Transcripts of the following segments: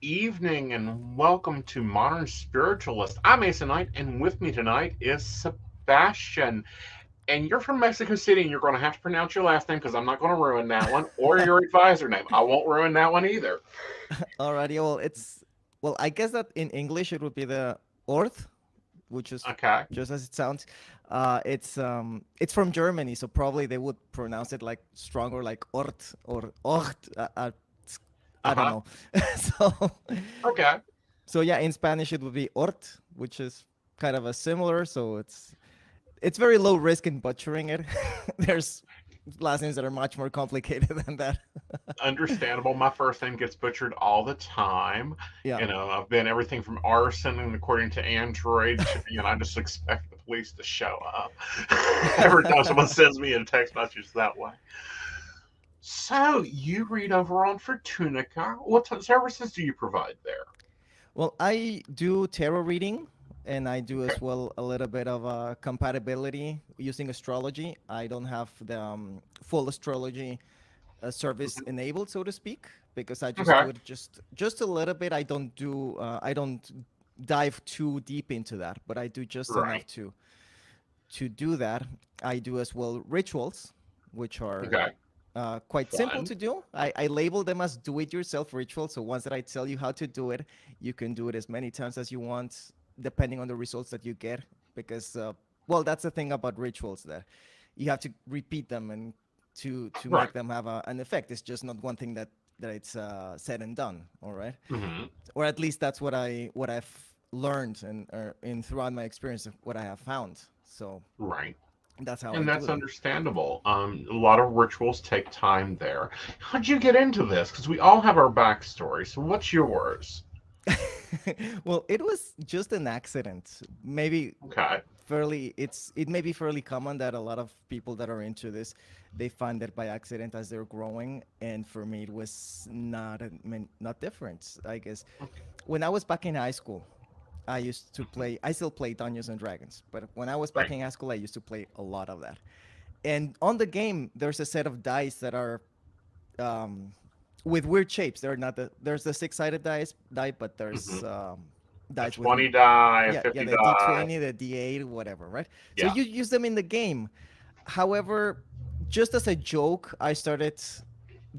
evening and welcome to Modern Spiritualists. I'm Aeson Knight, and with me tonight is Sebastian. And you're from Mexico City, and you're going to have to pronounce your last name because I'm not going to ruin that one, or your advisor name. I won't ruin that one either. Alrighty, I guess that in English it would be the orth, which is Okay. just as it sounds. It's from Germany, so probably they would pronounce it like stronger, like ort or ort. Uh I don't huh. know. so Okay. so yeah, in Spanish it would be ort, which is kind of a similar. So it's very low risk in butchering it. There's last names that are much more complicated than that. Understandable. My first name gets butchered all the time. Yeah. I've been everything from arson, and according to Android, I just expect the police to show up every time someone sends me a text message that way. So you read over on Fortunica. What services do you provide there? Well, I do tarot reading and I do Okay. as well a little bit of compatibility using astrology. I don't have the full astrology service Mhm. enabled, so to speak, because I just Okay. do it just a little bit. I don't dive too deep into that, but I do just enough Right. to do that. I do as well rituals, which are Okay. quite simple Fun. to do. I label them as do-it-yourself rituals. So once that I tell you how to do it, you can do it as many times as you want, depending on the results that you get. Because that's the thing about rituals, that you have to repeat them and to Right. make them have an effect. It's just not one thing that it's said and done. All right, Hmm. or at least that's what I've learned and in throughout my experience of what I have found. So Right. that's how I And do that's them. understandable. A lot of rituals take time there. How'd you get into this? Because we all have our backstory. So what's yours? Well, it was just an accident. Maybe Okay. it may be fairly common that a lot of people that are into this, they find it by accident as they're growing, and for me it was not different, I guess. When I was back in high school, I still play Dungeons and Dragons, but when I was back Right. in high school I used to play a lot of that. And on the game there's a set of dice that are um, with weird shapes. They're not there's the six-sided die, but Hmm. there's A dice with 20 die, a yeah, 50 the die. D20, the D8, whatever, right? So Yeah. you use them in the game. However, just as a joke, I started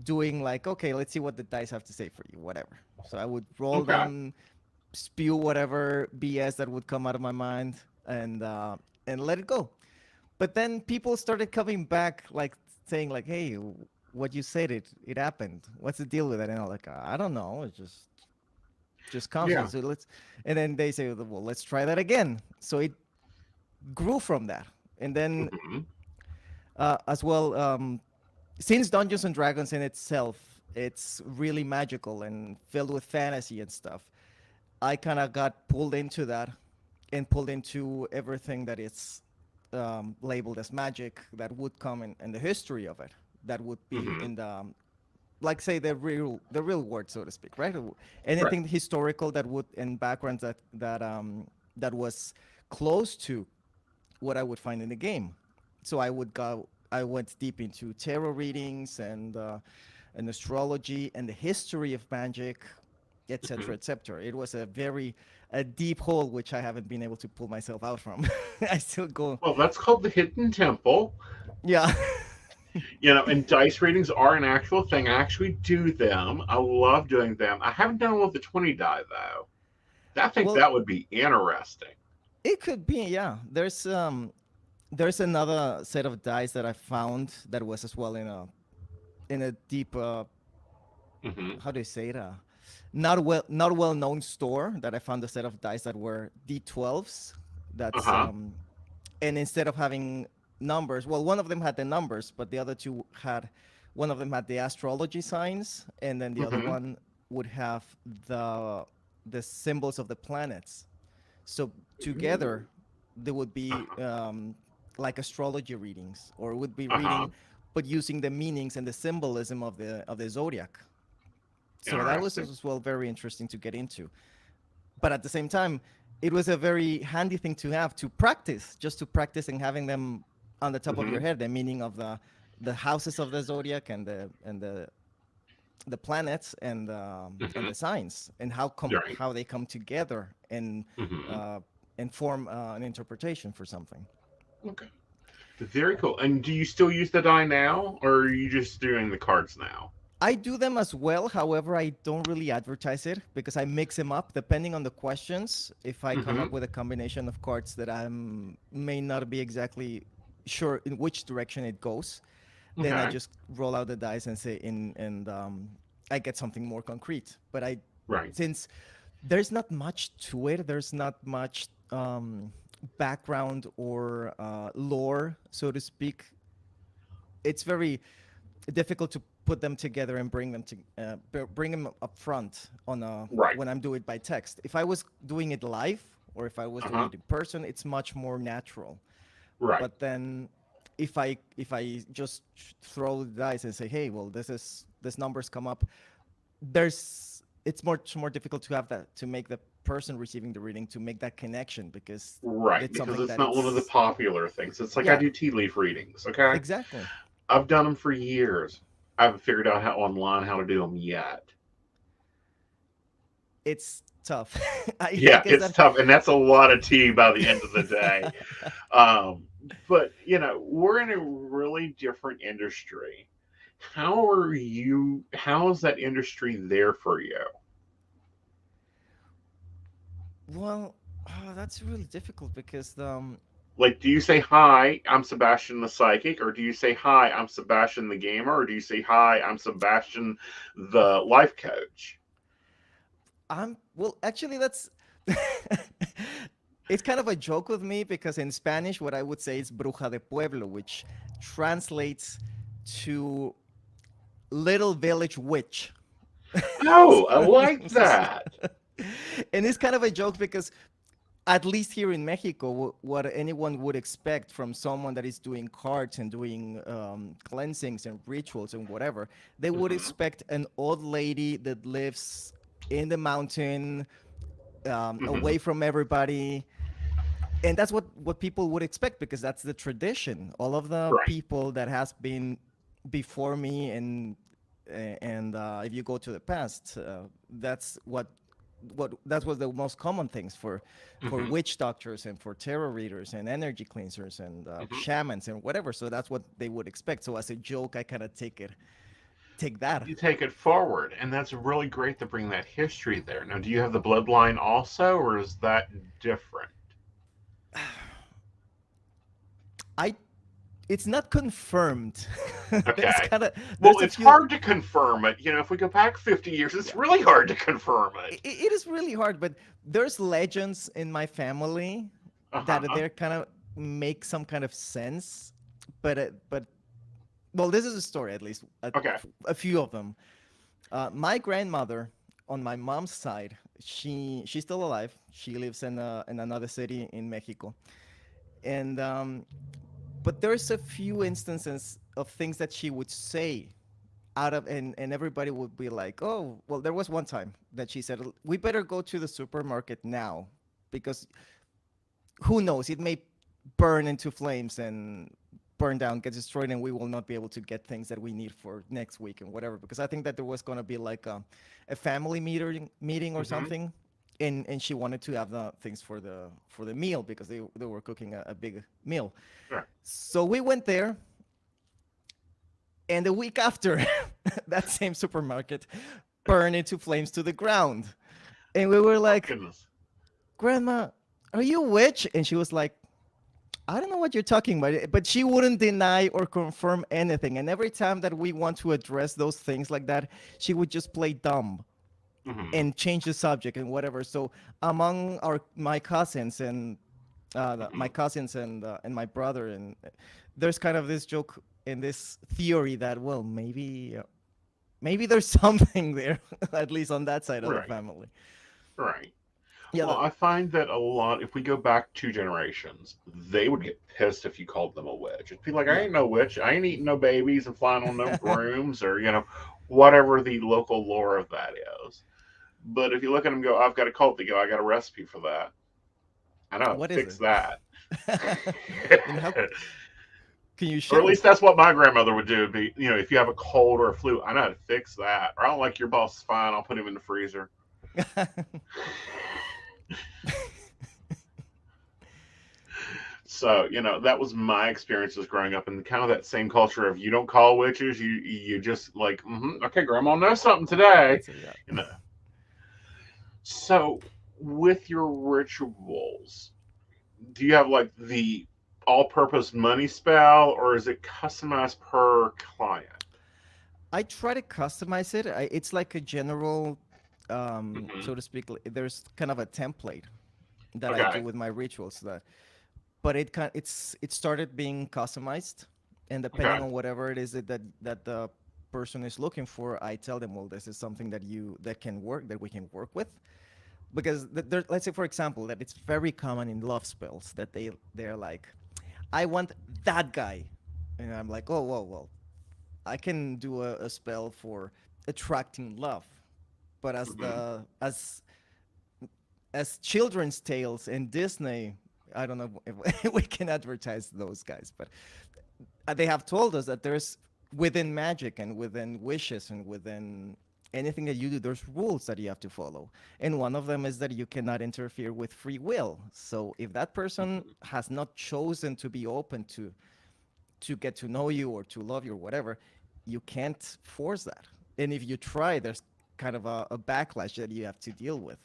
doing like, okay, let's see what the dice have to say for you, whatever. So I would roll Okay. them, spew whatever BS that would come out of my mind, and let it go. But then people started coming back, like saying, like, "Hey, what you said it happened. What's the deal with it?" And I'm like, "I don't know. It just comes." Yeah. So and then they say, "Well, let's try that again." So it grew from that, and then Hmm. as well, since Dungeons and Dragons in itself, it's really magical and filled with fantasy and stuff. I kind of got pulled into that and pulled into everything that is labeled as magic that would come in the history of it. That would be Hmm. in the like say the real word, so to speak, right? Right. Anything historical that would in backgrounds that was close to what I would find in the game. So I went deep into tarot readings and astrology and the history of magic, Hmm. etc., etc. It was a deep hole which I haven't been able to pull myself out from. I still go, Well, that's called the Hidden Temple. yeah. And dice readings are an actual thing. I actually do them. I love doing them. I haven't done one with the 20 die, though. I think Well, that would be interesting. it could be, yeah. There's another set of dice that I found that was as well in a deep Hmm. how do you say it? Not well known store that I found a set of dice that were D12s. Uh That's huh. and instead of having numbers, well, one of them had the numbers, but the other two had one of them had the astrology signs, and then the other Hmm. one would have the the symbols of the planets. So Ooh. together, there would be like astrology readings, or would be Uh huh. reading, but using the meanings and the symbolism of the zodiac. So that was Interesting. as well very interesting to get into. But at the same time, it was a very handy thing to have to practice, just to practice and having them on the top of Hmm. your head, the meaning of the houses of the zodiac and the the planets and the Hmm. signs and Right. how they come together Hmm. uh, and form an interpretation for something. Okay. Very cool. And do you still use the die now, or are you just doing the cards now? I do them as well. However, I don't really advertise it because I mix them up depending on the questions. If I come Hmm. up with a combination of cards that I may not be exactly sure in which direction it goes, then I Okay. just roll out the dice and say and I get something more concrete. But I Right. since there's not much to it, there's not much background or lore, so to speak. It's very difficult to put them together and bring them to bring them up front on Right. when I'm doing it by text. If I was doing it live or if I was Uh doing huh. it in person, it's much more natural. Right. But then if I just throw the dice and say, hey, well, this numbers come up, there's it's much more difficult to have that to make the person receiving the reading to make that connection because Right. it's Because something it's that not one of the it's popular things. It's like I yeah do tea leaf readings. Okay. exactly. I've done them for years. I haven't figured out how online how to do them yet. It's tough. I Yeah, guess it's that tough, and that's a lot of tea by the end of the day. Um, but we're in a really different industry. How are you? How is that industry there for you? well, that's really difficult because Like, do you say hi, I'm Sebastian the psychic, or do you say hi, I'm Sebastian the gamer, or do you say hi, I'm Sebastian the life coach? I'm well. Actually, that's it's kind of a joke with me because in Spanish, what I would say is bruja de pueblo, which translates to little village witch. Oh, I So- like that. and it's kind of a joke because at least here in Mexico, what anyone would expect from someone that is doing cards and doing cleansings and rituals and whatever, they would Hmm. expect an old lady that lives in the mountain, Hmm. away from everybody. And that's what people would expect because that's the tradition. All of the Right. people that has been before me and if you go to the past, that was the most common things for Hmm. witch doctors and for tarot readers and energy cleansers and Hmm. shamans and whatever. So that's what they would expect. So as a joke, I kind of take that. You take it forward, and that's really great to bring that history there. Now, do you have the bloodline also, or is that different? I It's not confirmed. there's Okay. kind of Well, there's a it's few hard to confirm it. If we go back 50 years, it's yeah. really hard to confirm it. It is really hard, but there's legends in my family Uh that huh. they're kind of make some kind of sense, but well, this is a story at least Okay. a few of them. My grandmother on my mom's side, she's still alive. She lives in another city in Mexico, and but there's a few instances of things that she would say out of and everybody would be like, oh, well, there was one time that she said we better go to the supermarket now because who knows, it may burn into flames and burn down, get destroyed, and we will not be able to get things that we need for next week and whatever, because I think that there was going to be like a family meeting or Hmm. something, and she wanted to have the things for the meal because they were cooking a big meal. Right. So we went there, and the week after, that same supermarket burned into flames to the ground. And we were Oh, like, goodness. Grandma, are you a witch? And she was like, I don't know what you're talking about. But she wouldn't deny or confirm anything. And every time that we want to address those things like that, she would just play dumb Hmm. and change the subject and whatever. So among my cousins and my Hmm. cousins and my brother, and there's kind of this joke and this theory that, well, maybe there's something there, at least on that side of the Right. family. Right. Yeah, Well, I find that a lot, if we go back 2 generations, they would get pissed if you called them a witch. It'd be like, I yeah. ain't no witch. I ain't eating no babies and flying on no brooms or, whatever the local lore of that is. But if you look at them and go, I've got a cult, they go, I got a recipe for that. I know, What is fix it? that. And how Can you Or at share? least that's what my grandmother would do. Be, if you have a cold or a flu, I know how to fix that. Or I don't like your boss, fine. I'll put him in the freezer. So, that was my experiences growing up in kind of that same culture of you don't call witches, you just like, okay, grandma knows something today. So yeah. You know. So with your rituals, do you have like the all purpose money spell or is it customized per client? I try to customize it. It's like a general, Hmm. so to speak. There's kind of a template that I do Okay. with my rituals. But it started being customized, and depending Okay. on whatever it is that the person is looking for, I tell them, well, this is something that we can work with. Because let's say, for example, that it's very common in love spells that they're like, I want that guy, and I'm like, oh, whoa, well, I can do a spell for attracting love, but Hmm. as children's tales in Disney, I don't know if we can advertise those guys, but they have told us that there's within magic and within wishes and within anything that you do, there's rules that you have to follow. And one of them is that you cannot interfere with free will. So if that person has not chosen to be open to get to know you or to love you or whatever, you can't force that. And if you try, there's kind of a backlash that you have to deal with.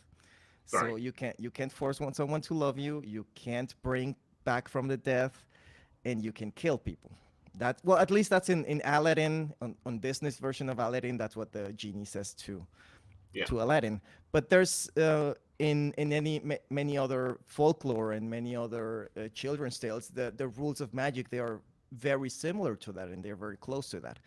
So Right. you can't force someone to love you. You can't bring back from the death, and you can kill people. That well, at least that's in Aladdin on Disney's version of Aladdin. That's what the genie says Yeah. to Aladdin. But there's in many other folklore and many other children's tales, the rules of magic they are very similar to that, and they're very close to that.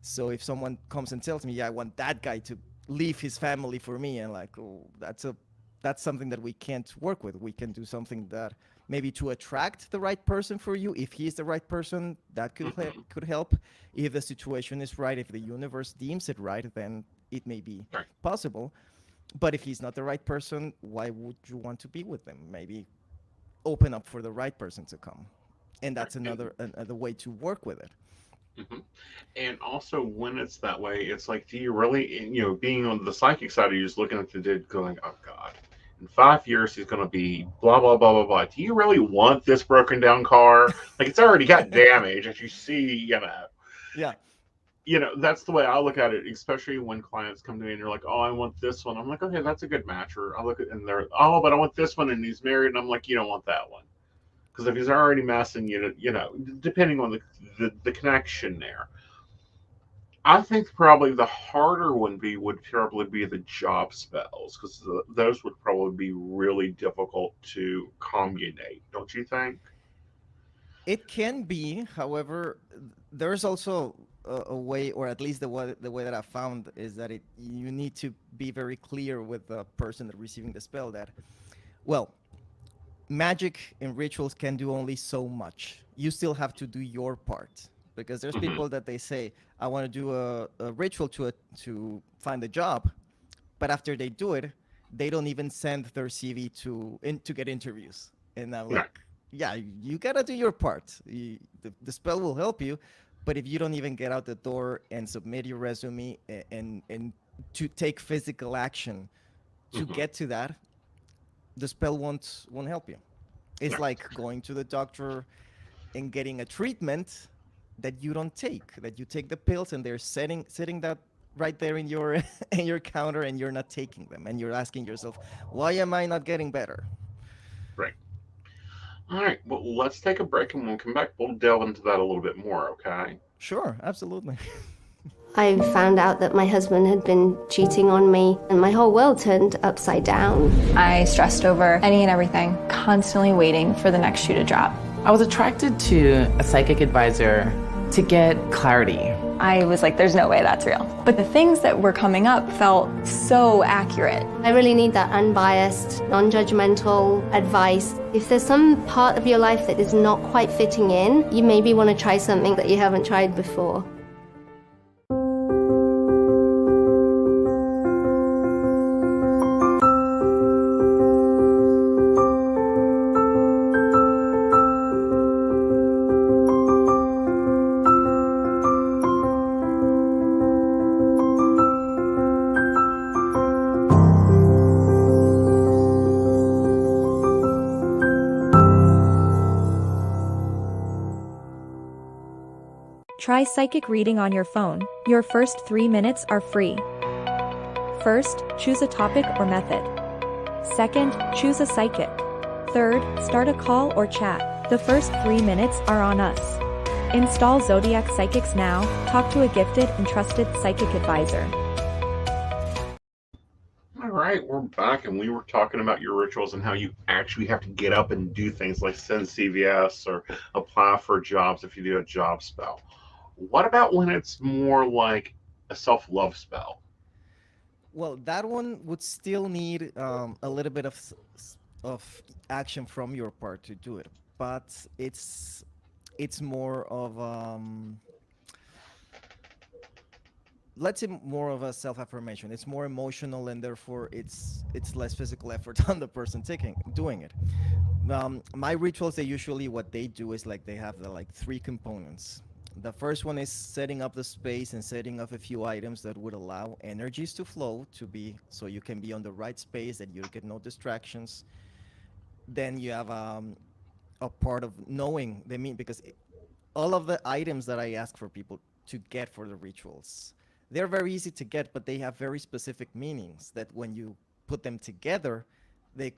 So if someone comes and tells me, "Yeah, I want that guy to leave his family for me," and like, oh, that's something that we can't work with. We can do something that maybe to attract the right person for you. If he's the right person, that Hmm. could help. If the situation is right, if the universe deems it right, then it may be Right. possible. But if he's not the right person, why would you want to be with them? Maybe open up for the right person to come, and Right. that's another way to work with it. Hmm. And also, when it's that way, it's like, do you really, being on the psychic side of you, just looking at the dude, going, "Oh God, in 5 years he's going to be blah blah blah blah blah." Do you really want this broken down car? Like it's already got damage, as you see. Yeah. That's the way I look at it. Especially when clients come to me and they're like, "Oh, I want this one." I'm like, "Okay, that's a good match." Or I look at and they're, "Oh, but I want this one," and he's married, and I'm like, "You don't want that one." Because if he's already messing, depending on the connection there, I think probably the harder one would probably be the job spells because those would probably be really difficult to communate, don't you think? It can be, however, there's also a way, or at least the way that I found is that you need to be very clear with the person that receiving the spell that, well, magic and rituals can do only so much. You still have to do your part because there's Hmm. people that they say, I want to do a ritual to find a job, but after they do it, they don't even send their CV to get interviews. And I'm Right. like, yeah, you gotta do your part. The spell will help you, but if you don't even get out the door and submit your resume and to take physical action to Hmm. get to that, the spell won't help you. It's Right. like going to the doctor and getting a treatment that you don't take. That you take the pills and they're sitting that right there in your in your counter and you're not taking them and you're asking yourself, why am I not getting better? Right. All right. Well, let's take a break and when we come back, we'll delve into that a little bit more, okay? Sure, absolutely. I found out that my husband had been cheating on me, and my whole world turned upside down. I stressed over any and everything, constantly waiting for the next shoe to drop. I was attracted to a psychic advisor to get clarity. I was like, there's no way that's real. But the things that were coming up felt so accurate. I really need that unbiased, non-judgmental advice. If there's some part of your life that is not quite fitting in, you maybe want to try something that you haven't tried before. Try psychic reading on your phone. Your first 3 minutes are free. First, choose a topic or method. Second, choose a psychic. Third, start a call or chat. The first 3 minutes are on us. Install Zodiac Psychics now. Talk to a gifted and trusted psychic advisor. All right, we're back, and we were talking about your rituals and how you actually have to get up and do things like send CVS or apply for jobs if you do a job spell. What about when it's more like a self-love spell? Well, that one would still need a little bit of action from your part to do it, but it's more of let's say more of a self-affirmation. It's more emotional, and therefore it's less physical effort on the person doing it. My rituals, they usually, what they do is like they have the like 3 components. The first one is setting up the space and setting up a few items that would allow energies to flow, to be so you can be on the right space, that you get no distractions. Then you have a part of knowing the mean, because all of the items that I ask for people to get for the rituals, they're very easy to get, but they have very specific meanings that when you put them together, they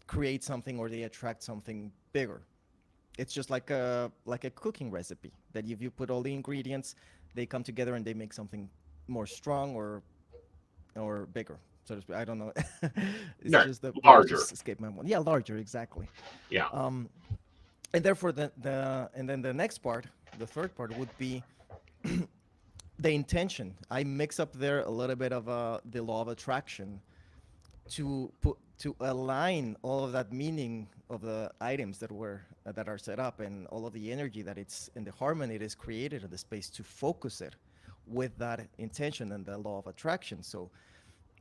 create something, or they attract something bigger. It's just like a cooking recipe, that if you put all the ingredients, they come together and they make something more strong or bigger, so to speak. I don't know. It's Yeah, just the larger. just escaped my mind. Yeah, larger, exactly. Yeah. And therefore and then the next part, the third part, would be the intention. I mix up there a little bit of the law of attraction to align all of that meaning of the items that are set up, and all of the energy that it's in the harmony it is created in the space, to focus it with that intention and the law of attraction. So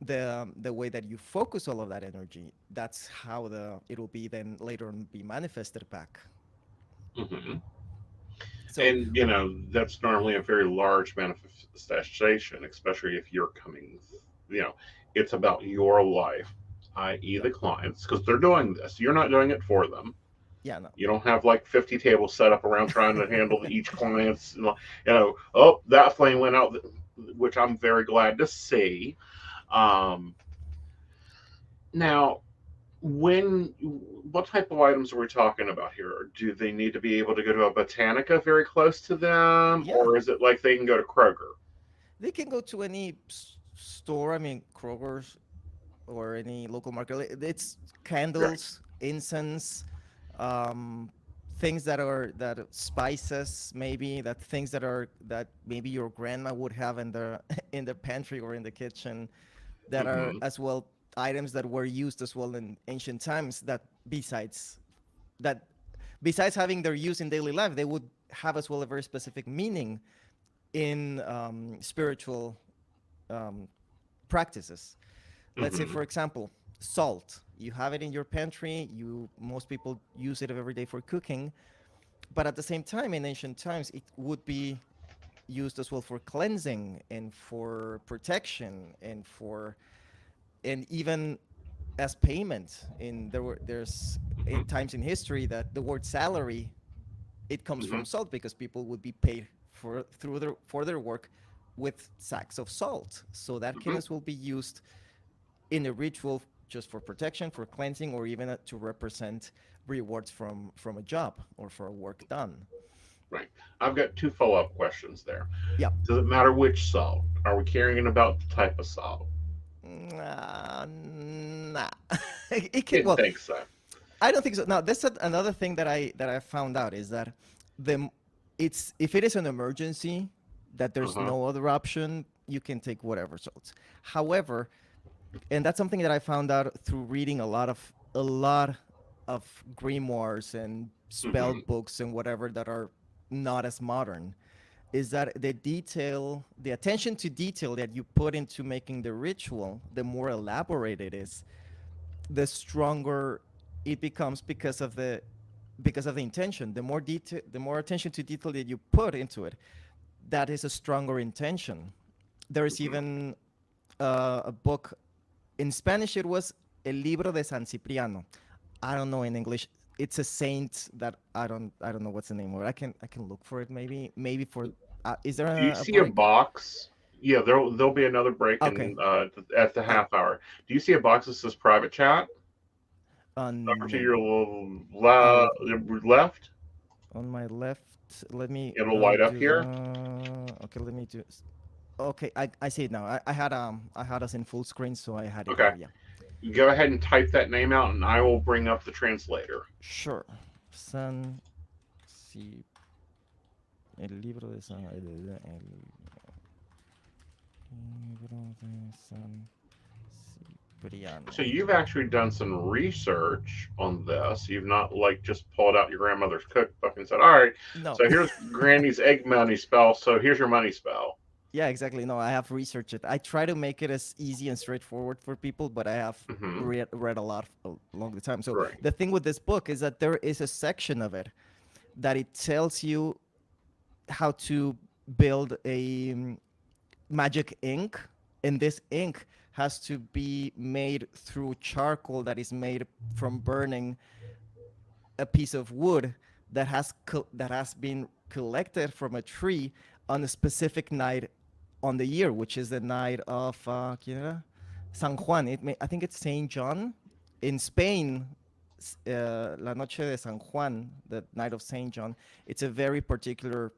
the way that you focus all of that energy, that's how it will be then later on be manifested back. Mm-hmm. So, And that's normally a very large manifestation, especially if you're coming. It's about your life, i.e., the clients, because they're doing this. You're not doing it for them. yeah, no. You don't have like 50 tables set up around trying to handle each client's. Oh, that flame went out, which I'm very glad to see. Now, what type of items are we talking about here? Do they need to be able to go to a Botanica very close to them, Yeah. or is it like they can go to Kroger? They can go to any store. I mean, Kroger's or any local market. It's candles, incense, things that spices, maybe things that maybe your grandma would have in the pantry or in the kitchen, that are as well items that were used as well in ancient times, that besides having their use in daily life, they would have as well a very specific meaning in spiritual practices. Let's say, for example, salt. You have it in your pantry. Most people use it every day for cooking, but at the same time, in ancient times, it would be used as well for cleansing and for protection and even as payment. There's in times in history that the word salary, it comes from salt, because people would be paid for their work with sacks of salt. So that can as well be used in a ritual just for protection, for cleansing, or even to represent rewards from a job or for work done. Right. I've got 2 follow-up questions there. Yeah. Does it matter which salt? Are we caring about the type of salt? Nah. Didn't think so. I don't think so. Now, that's another thing that I found out, is that if it is an emergency, that there's no other option, you can take whatever salts. However, and that's something that I found out through reading a lot of grimoires and spell books and whatever that are not as modern, is that the attention to detail that you put into making the ritual, the more elaborate it is, the stronger it becomes because of the intention. The more attention to detail that you put into it, that is a stronger intention. There is even a book in Spanish. It was El Libro de San Cipriano. I don't know in English. it's a saint that I don't know what's the name of it. I can look for it maybe for is there Do you a see a break? box? Yeah, there'll be another break Okay. in at the Uh, half hour. Do you see a box that says private chat over to no. your Let me left? on my left. Let me It'll light up do here. the. Okay, let me do. Okay, I see it now. I had us in full screen, so I had it Okay. there. Yeah, Go ahead and type that name out, and I will bring up the translator. sure. San, si, el libro de San, el libro de San So Cipriano. you've actually done some research on this. You've not like just pulled out your grandmother's cookbook and said, "All right, No. so here's Granny's egg money spell. So here's your money spell." Yeah, exactly. No, I have researched it. I try to make it as easy and straightforward for people, but I have Mm-hmm. read a lot along the time. So Right. the thing with this book is that there is a section of it that it tells you how to build a magic ink, and this ink has to be made through charcoal that is made from burning a piece of wood that has been collected from a tree on a specific night on the year, which is the night of ¿quién era? San Juan. I think it's Saint John in Spain. La Noche de San Juan, the night of Saint John. It's a very particular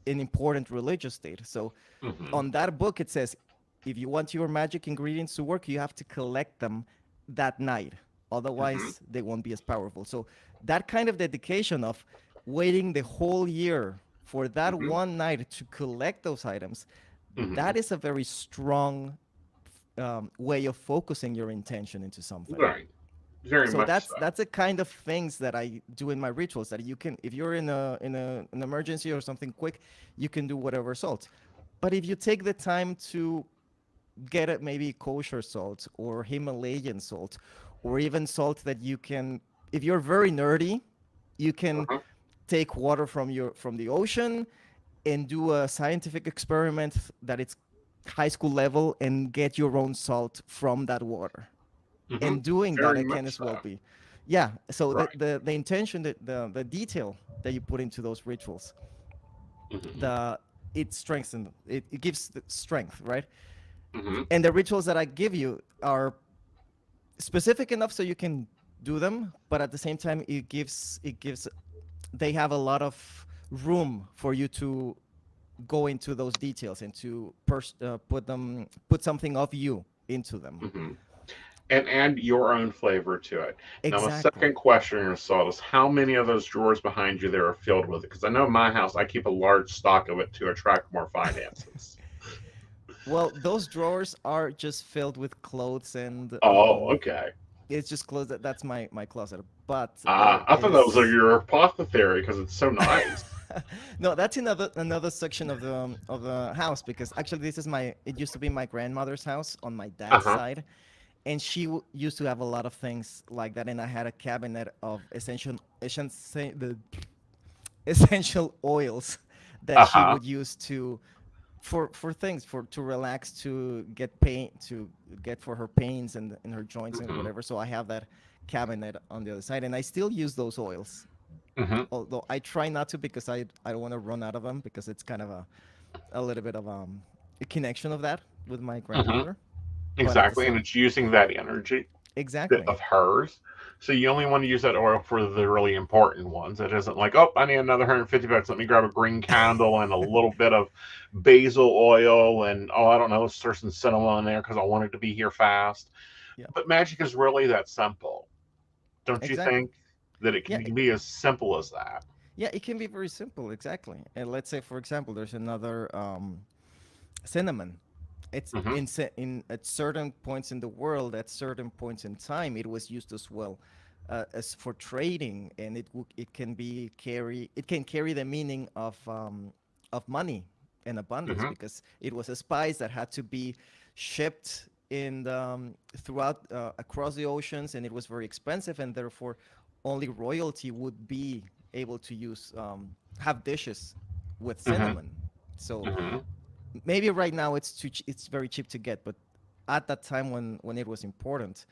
an important religious date. So Mm-hmm. on that book it says if you want your magic ingredients to work, you have to collect them that night. Otherwise, they won't be as powerful. So that kind of dedication of waiting the whole year for that Mm-hmm. one night to collect those items, Mm-hmm. that is a very strong way of focusing your intention into something. Right. Very So much that's so. that's the kind of things that I do in my rituals. That you can, if you're in an emergency or something quick, you can do whatever salt. But if you take the time to get it, maybe kosher salt or Himalayan salt, or even salt that you can, if you're very nerdy, you can Uh-huh. take water from the ocean and do a scientific experiment that it's high school level and get your own salt from that water. Mm-hmm. And doing that, Very it can much as well so. be. Yeah. So Right. the intention, the detail that you put into those rituals, Mm-hmm. it strengthens, it gives the strength, right? Mm-hmm. And the rituals that I give you are specific enough so you can do them, but at the same time it gives they have a lot of room for you to go into those details and to put something of you into them. Mm-hmm. And add your own flavor to it. Now, the Exactly. second question in salt is how many of those drawers behind you there are filled with it? Because I know in my house I keep a large stock of it to attract more finances. Well, those drawers are just filled with clothes, and Oh, okay. it's just clothes. That's my closet. But there I thought that was is your apothecary because it's so nice. no, that's another section of the house, because actually it used to be my grandmother's house on my dad's Uh-huh. side, and she used to have a lot of things like that, and I had a cabinet of the essential oils that she Uh-huh. would use for things to relax, to get pain, to get for her pains and in her joints and Mm-hmm. whatever. So I have that cabinet on the other side, and I still use those oils, Mm-hmm. although I try not to, because I don't want to run out of them, because it's kind of a little bit of a connection of that with my Mm-hmm. grandmother. But at the Exactly. And same it's using that energy exactly. of hers. So you only want to use that oil for the really important ones. It isn't like, oh, I need another $150. Let me grab a green candle and a little bit of basil oil, and oh, I don't know, let's throw some cinnamon in there because I want it to be here fast. Yeah, But magic is really that simple, don't you exactly. think? That it Yeah, can be as simple as that. yeah, it can be very simple, exactly. And let's say, for example, there's another cinnamon. It's Mm-hmm. in at certain points in the world, at certain points in time, it was used as well as for trading, and it can carry the meaning of money and abundance, Mm-hmm. because it was a spice that had to be shipped in throughout across the oceans, and it was very expensive, and therefore only royalty would be able to use have dishes with Mm-hmm. cinnamon. So Mm-hmm. maybe right now it's very cheap to get, but at that time when it was important,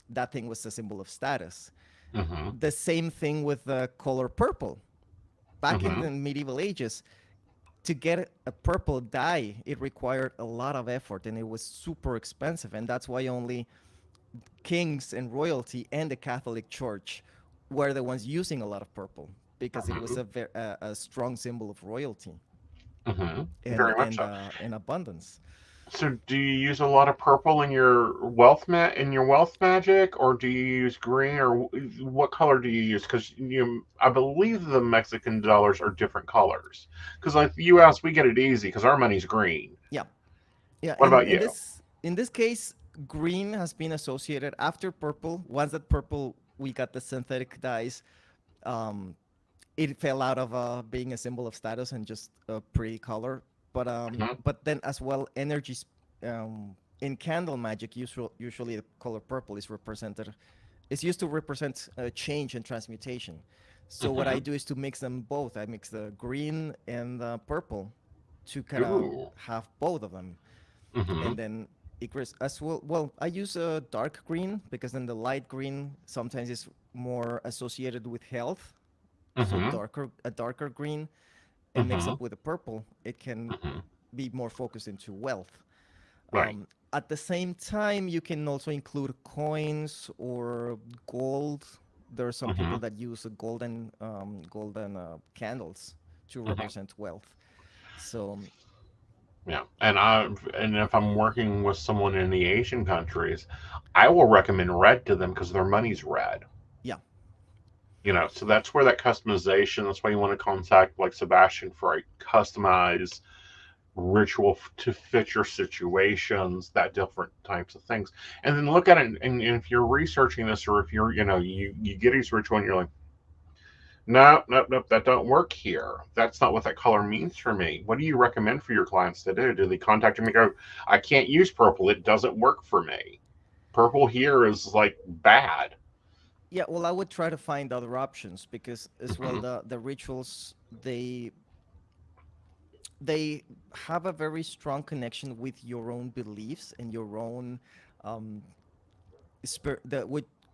that thing was a symbol of status. The same thing with the color purple. Back in Mhm. the medieval ages, to get a purple dye, it required a lot of effort and it was super expensive. And that's why only kings and royalty and the Catholic Church were the ones using a lot of purple, because it was a strong symbol of royalty Very much so. and abundance. So, do you use a lot of purple in your wealth magic, or do you use green, or what color do you use? Because I believe the Mexican dollars are different colors. Because like the U.S., we get it easy because our money's green. Yeah. What about you? In this case, green has been associated after purple. Once that purple, we got the synthetic dyes. It fell out of being a symbol of status and just a pretty color. But then as well, energies in candle magic, usually the color purple is represented. It's used to represent change and transmutation. So what I do is to mix them both. I mix the green and the purple to kind of have both of them. And then it creates as well. Well, I use a dark green because then the light green sometimes is more associated with health. So a darker green and mix up with the purple, it can be more focused into wealth. Right. At the same time, you can also include coins or gold. There are some people that use golden candles to represent wealth. So Yeah, and if I'm working with someone in the Asian countries, I will recommend red to them because their money's red. yeah, So that's where that customization. That's why you want to contact like Sebastian for a customized ritual to fit your situations, that different types of things, and then look at it. And if you're researching this, or if you're, you get these ritual and you're like, no, that don't work here. That's not what that color means for me. What do you recommend for your clients to do? Do they contact them and go, I can't use purple. It doesn't work for me. Purple here is like bad. yeah. Well, I would try to find other options because as well the rituals they have a very strong connection with your own beliefs and your own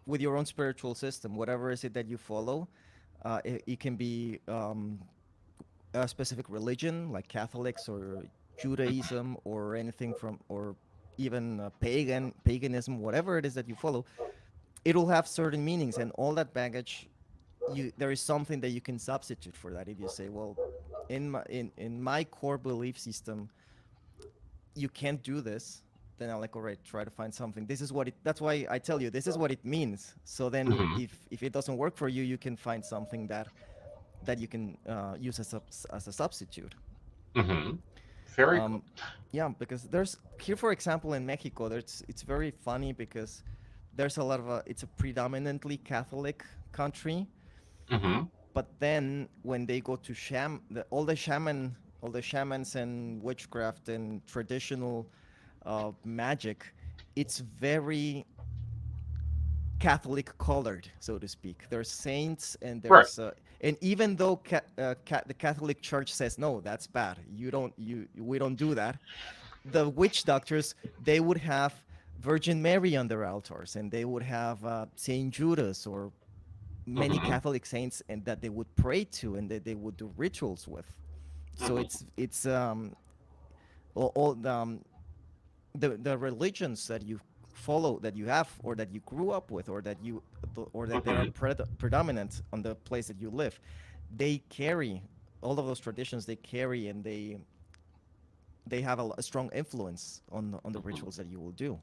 with your own spiritual system, whatever is it that you follow. It can be a specific religion like Catholics or Judaism or anything or even paganism, whatever it is that you follow. It'll have certain meanings, and all that baggage, there is something that you can substitute for that. If you say, well, in my core belief system, you can't do this, then I'm like, all right, try to find something. That's why I tell you, this is what it means. So then if it doesn't work for you, you can find something that you can use as a substitute. Very cool. Yeah, because there's here, for example, in Mexico, it's very funny because there's a lot of it's a predominantly Catholic country. But then when they go to all the shamans and witchcraft and traditional magic, it's very Catholic colored, so to speak. There's saints and there's and even though the Catholic Church says no, that's bad. We don't do that. The witch doctors, they would have Virgin Mary on their altars, and they would have Saint Judas or many Catholic saints, and that they would pray to and that they would do rituals with. So it's all the religions that you follow, that you have, or that you grew up with, or that they are predominant on the place that you live. They carry all of those traditions. They carry and they have a strong influence on the rituals that you will do.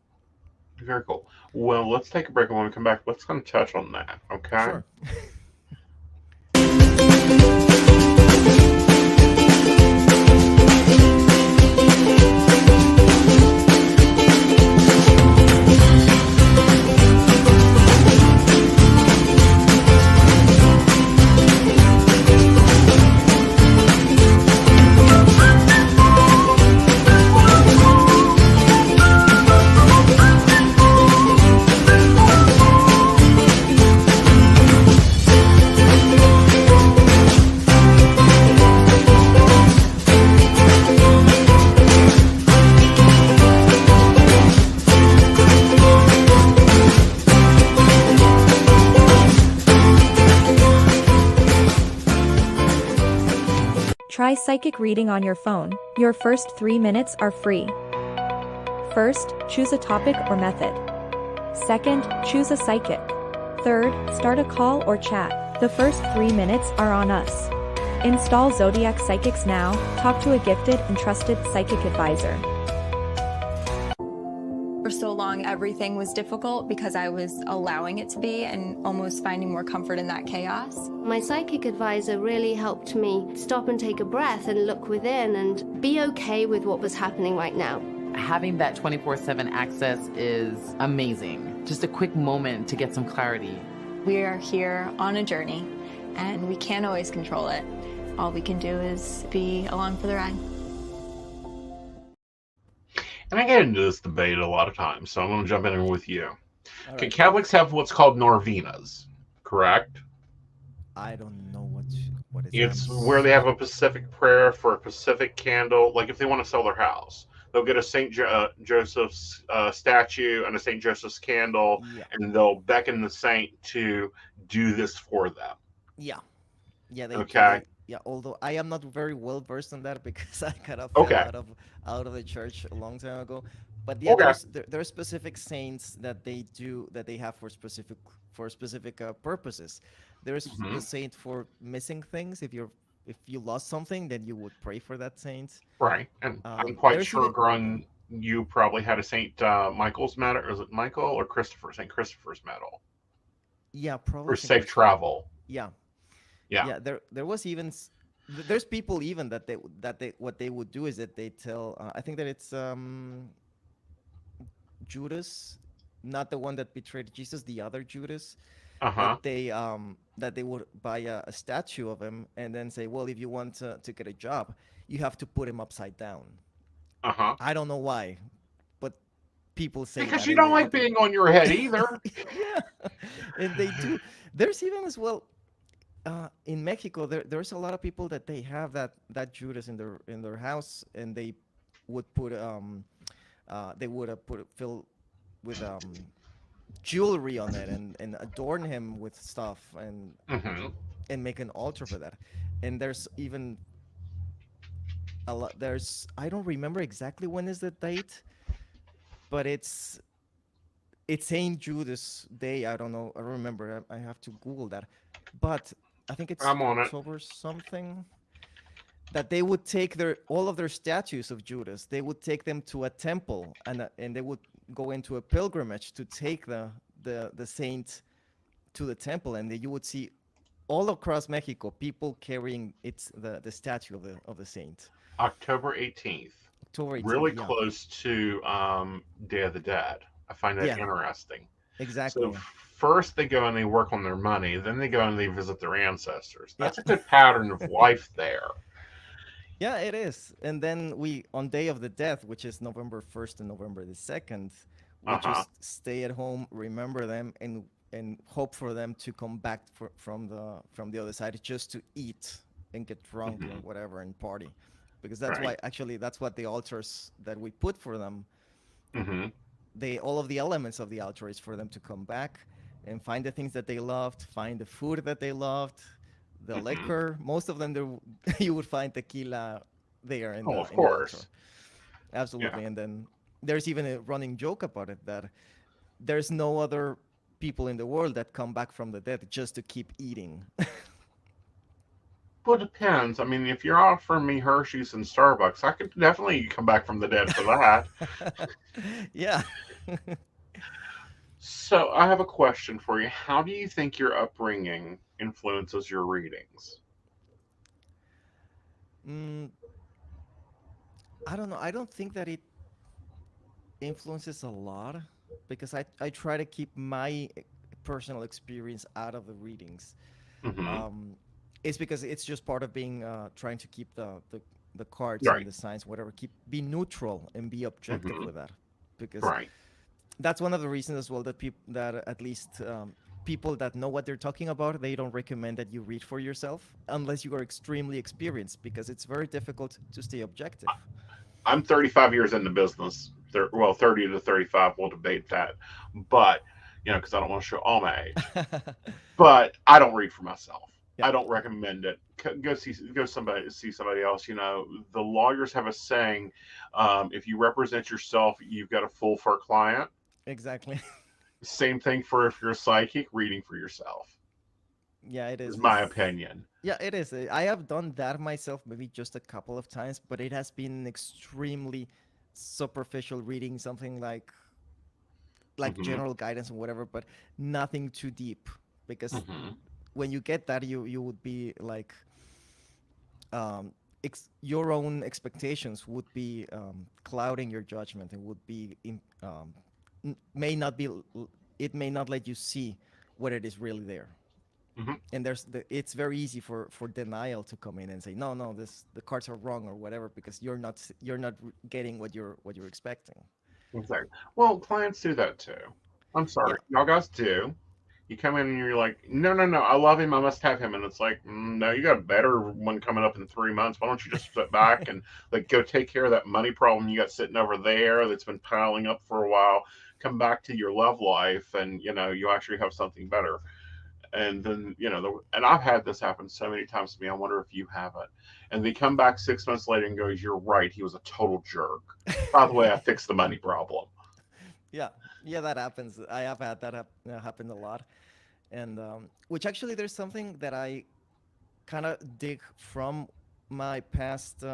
Very cool. Well, let's take a break, and when we come back, let's kind of touch on that. Okay. Sure. Try psychic reading on your phone. Your first 3 minutes are free. First, choose a topic or method. Second, choose a psychic. Third, start a call or chat. The first 3 minutes are on us. Install Zodiac Psychics now. Talk to a gifted and trusted psychic advisor. For so long, everything was difficult because I was allowing it to be and almost finding more comfort in that chaos. My psychic advisor really helped me stop and take a breath and look within and be okay with what was happening right now. Having that 24/7 access is amazing. Just a quick moment to get some clarity. We are here on a journey, and we can't always control it. All we can do is be along for the ride. And I get into this debate a lot of times, so I'm going to jump in with you. All Okay, right. Catholics have what's called Norvenas, correct? I don't know what is It's that. where they have a specific prayer for a specific candle. Like if they want to sell their house, they'll get a St. Joseph's statue and a St. Joseph's candle, Yeah. and they'll beckon the saint to do this for them. Yeah. Yeah, Okay. yeah, although I am not very well versed in that because I kind of Okay. fell out of the church a long time ago. But yeah, Okay. there are specific saints that they have for specific purposes. There's Mhm. the saint for missing things. If you lost something, then you would pray for that saint. Right. And I'm quite There's sure, even Grun, you probably had a St. Michael's medal. Is it Michael or Christopher? St. Christopher's medal yeah, probably for Saint safe Christopher. travel. Yeah. Yeah. Yeah, there was even there's people even that they what they would do is that they tell I think that it's Judas, not the one that betrayed Jesus, the other Judas, Uh-huh. that they would buy a statue of him and then say, well, if you want to get a job, you have to put him upside down. Uh-huh. I don't know why, but people say Because that you and don't they like being on your head either. yeah, and they do. There's even as well in Mexico. There's a lot of people that they have that Judas in their house, and they would put fill with jewelry on it and adorn him with stuff Mm-hmm. and make an altar for that. And there's even a lot. I don't remember exactly when is the date, but it's Saint Judas Day. I don't know. I don't remember. I have to Google that. But I think it's I'm on it. October something. That they would take all of their statues of Judas. They would take them to a temple and they would go into a pilgrimage to take the saint to the temple, and you would see all across Mexico people carrying the statue of the saint. October 18th. October 18th, Really yeah. close to Day of the Dead. I find that Yeah. interesting. Exactly. So first they go and they work on their money, then they go and they visit their ancestors. Yeah. That's a good pattern of life there. Yeah, it is. And then on Day of the Death, which is November 1st and November the 2nd, we just stay at home, remember them, and hope for them to come back from the other side just to eat and get drunk or whatever and party. Because that's Right. that's what the altars that we put for them, Mm-hmm. all of the elements of the altar is for them to come back and find the things that they loved, find the food that they loved, the liquor. Most of them, you would find tequila there in the Of in the course. altar. Absolutely. Yeah. And then there's even a running joke about it that there's no other people in the world that come back from the dead just to keep eating. Well, it depends. I mean, if you're offering me Hershey's and Starbucks, I could definitely come back from the dead for that. Yeah. So I have a question for you. How do you think your upbringing influences your readings? I don't know. I don't think that it influences a lot because I try to keep my personal experience out of the readings. Mm-hmm. It's because it's just part of being trying to keep the cards Right. and the signs, whatever, be neutral and be objective with that. Because Right. that's one of the reasons as well that at least people that know what they're talking about, they don't recommend that you read for yourself unless you are extremely experienced, because it's very difficult to stay objective. I'm 35 years in the business. 30 to 35. We'll debate that. But, because I don't want to show all my age. But I don't read for myself. Yeah, I don't recommend it. See somebody else. You know, the lawyers have a saying: if you represent yourself, you've got a fool for a client. exactly. Same thing for if you're a psychic, reading for yourself Yeah, it is is. my It's opinion. yeah, it is. I have done that myself, maybe just a couple of times, but it has been extremely superficial reading, something like Hmm. general guidance and whatever, but nothing too deep. Because Hmm. when you get that, you would be like, your own expectations would be clouding your judgment, and would be may not be, it may not let you see what it is really there. Hmm. And it's very easy for denial to come in and say, no, no, this, the cards are wrong or whatever, because you're not getting what you're expecting. Exactly. Well, clients do that too. I'm Yeah. sorry, y'all guys do. You come in and you're like, no, no, no, I love him, I must have him, and it's like, no, you got a better one coming up in 3 months. Why don't you just sit back and like go take care of that money problem you got sitting over there that's been piling up for a while? Come back to your love life, and you actually have something better. And then and I've had this happen so many times to me. I wonder if you have it. And they come back 6 months later and goes, "You're right. He was a total jerk. By the way, I fixed the money problem." Yeah, yeah, that happens. I have had that happen a lot. And which actually, there's something that I kind of dig from my past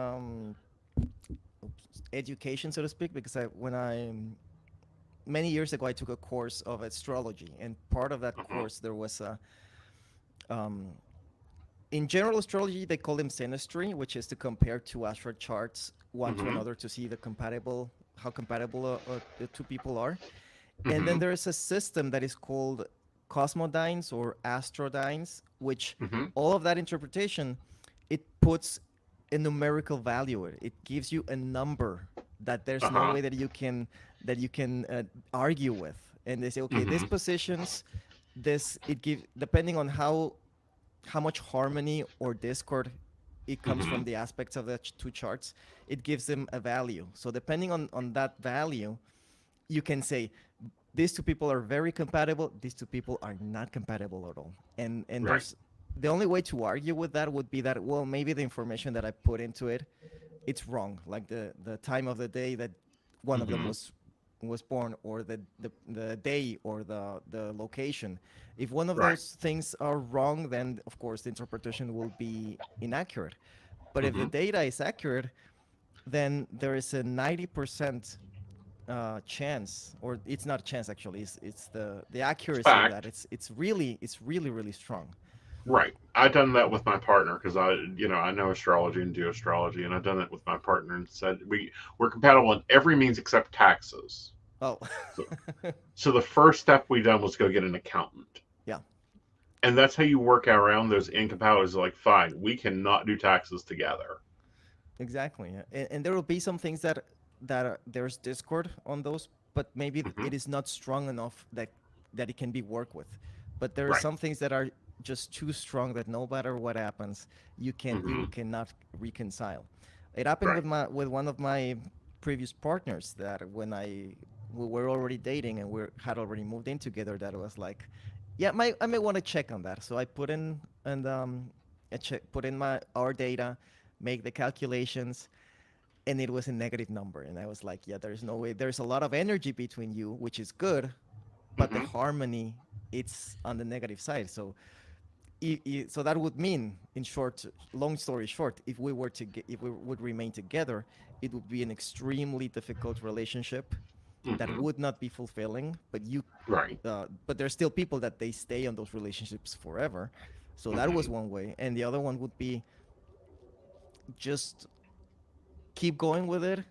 education, so to speak, because when I many years ago, I took a course of astrology, and part of that Hmm. course there was a um, in general astrology they call them synastry, which is to compare two astral charts one to Hmm. another to see the compatible how compatible the two people are. And then Hmm. there is a system that is called cosmodynes or astrodynes, which Hmm. all of that interpretation, it puts a numerical value. It gives you a number that there's no Uh-huh. way that you can argue with. And they say, okay, these Hmm. positions, this it gives, depending on how much harmony or discord it comes Hmm. from the aspects of the two charts, it gives them a value. So depending on that value, you can say these two people are very compatible, these two people are not compatible at all. And Right. there's the only way to argue with that would be that, well, maybe the information that I put into it, it's wrong, like the time of the day that one of them Hmm. was born, or the day, or the location. If one of Right. those things are wrong, then of course the interpretation will be inaccurate. But if the Hmm. data is accurate, then there is a 90% chance, or it's not a chance actually. It's the It's accuracy of that. fact. It's really strong. Right. I've done that with my partner because I know astrology and do astrology, and I've done it with my partner and said we're compatible in every means except taxes. Oh, So, so the first step we done was go get an accountant. yeah, And that's how you work around those incompatibilities. Like, fine, we cannot do taxes together. exactly. Yeah. And there will be some things there's discord on those, but maybe Hmm. it is not strong enough that it can be worked with. But there are Right. some things that are just too strong that no matter what happens, you Hmm. cannot reconcile. It happened Right. with one of my previous partners, that when we were already dating and we had already moved in together, that was like, yeah, I may want to check on that. So I put in and put in my our data, make the calculations, and it was a negative number. And I was like, yeah, there's no way. There's a lot of energy between you, which is good, but the Hmm. harmony, it's on the negative side. So so that would mean, in short, long story short, if we would remain together, it would be an extremely difficult relationship that Hmm. would not be fulfilling. Right. But there's still people that they stay on those relationships forever. So that was Hmm. one way, and the other one would be just keep going with it,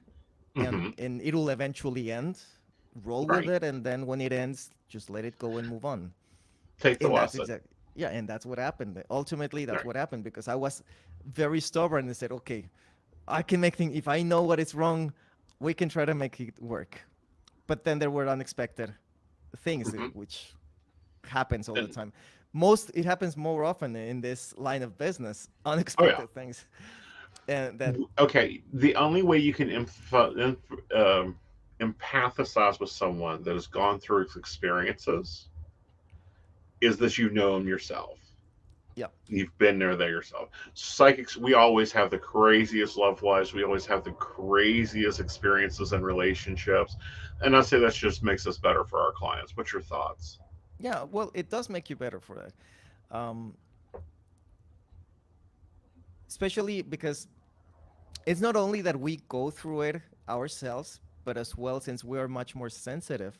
Hmm. and it'll eventually end. Roll with Right. it, and then when it ends, just let it go and move on. Take the And that's lesson. exact Yeah, and that's what happened. Ultimately, that's Right. what happened, because I was very stubborn and said, okay, I can make things. If I know what is wrong, we can try to make it work. But then there were unexpected things, Hmm. which happens all the And time. It happens more often in this line of business. oh yeah. Unexpected things, and that Okay. The only way you can empathize with someone that has gone through its experiences is that you know them yourself. Yeah. You've been there yourself. Psychics, we always have the craziest love lives. We always have the craziest experiences and relationships. And I say that just makes us better for our clients. What's your thoughts? Yeah, well, it does make you better for that. Especially because it's not only that we go through it ourselves, but as well, since we are much more sensitive,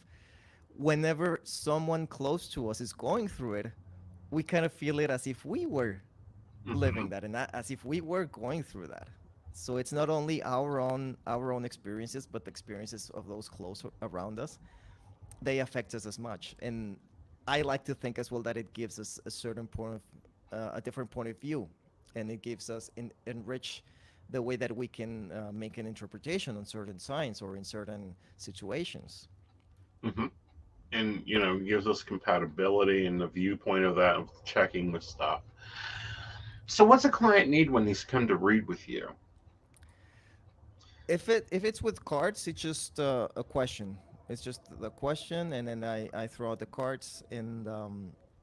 whenever someone close to us is going through it, we kind of feel it as if we were living that, and as if we were going through that. So it's not only our own experiences, but the experiences of those close around us. They affect us as much, and I like to think as well that it gives us a certain a different point of view, and it gives us enrich the way that we can make an interpretation on certain signs or in certain situations. And gives us compatibility and the viewpoint of that, of checking with stuff. So what's a client need when they come to read with you? If it's with cards, it's just a question. It's just the question, and then I throw out the cards, and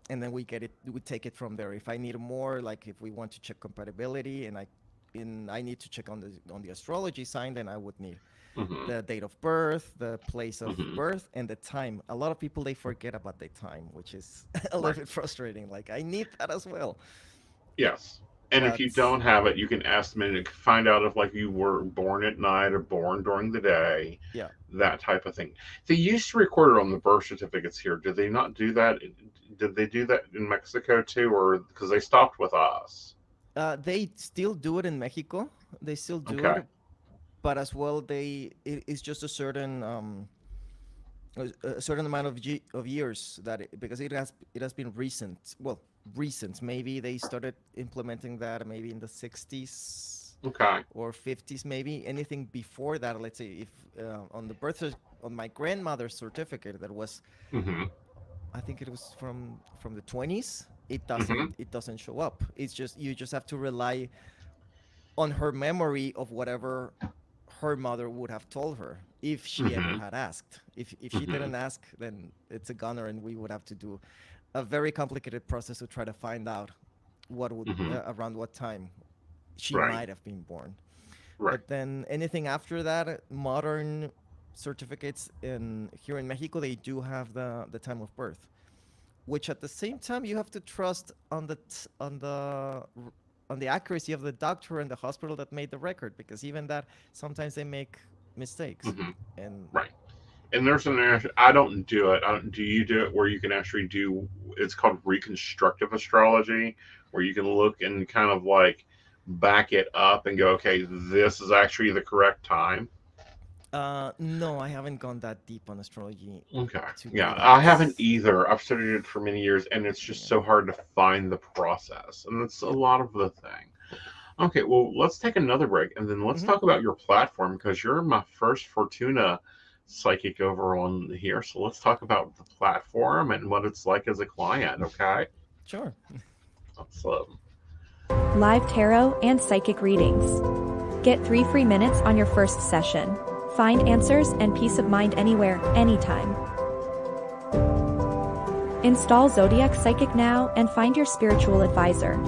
then we take it from there. If I need more, like if we want to check compatibility, and I need to check on the astrology sign, then I would need the date of birth, the place of birth, and the time. A lot of people, they forget about the time, which is a little bit frustrating. Like, I need that as well. Yes. And if you don't have it, you can estimate it, find out if like you were born at night or born during the day. Yeah. That type of thing. They used to record it on the birth certificates here. Did they not do that? Did they do that in Mexico too, or because they stopped with us? They still do it in Mexico. They still do it. But as well, it's just a certain amount of years because it has been recent. Well, recent. Maybe they started implementing that maybe in the 60s. Or 50s, maybe. Anything before that, let's say, if on my grandmother's certificate that was, I think it was from the 20s. It doesn't show up. It's just you just have to rely on her memory of whatever her mother would have told her if she ever had asked. If she didn't ask, then it's a goner, and we would have to do a very complicated process to try to find out what would around what time she might have been born. But then anything after that, modern certificates here in Mexico, they do have the time of birth, which at the same time you have to trust on the accuracy of the doctor and the hospital that made the record, because even that, sometimes they make mistakes. And there's I don't do it. Do you do it where you can actually do? It's called reconstructive astrology, where you can look and kind of like back it up and go, okay, this is actually the correct time. No, I haven't gone that deep on astrology. Yeah, I haven't either. I've studied it for many years, and it's just so hard to find the process, and that's a lot of the thing. Okay, well, let's take another break, and then let's talk about your platform, because you're my first Fortuna psychic over on here. So let's talk about the platform and what it's like as a client. Okay. Sure. Awesome. Live tarot and psychic readings. Get 3 free minutes on your first session. Find answers and peace of mind anywhere, anytime. Install Zodiac Psychic now and find your spiritual advisor.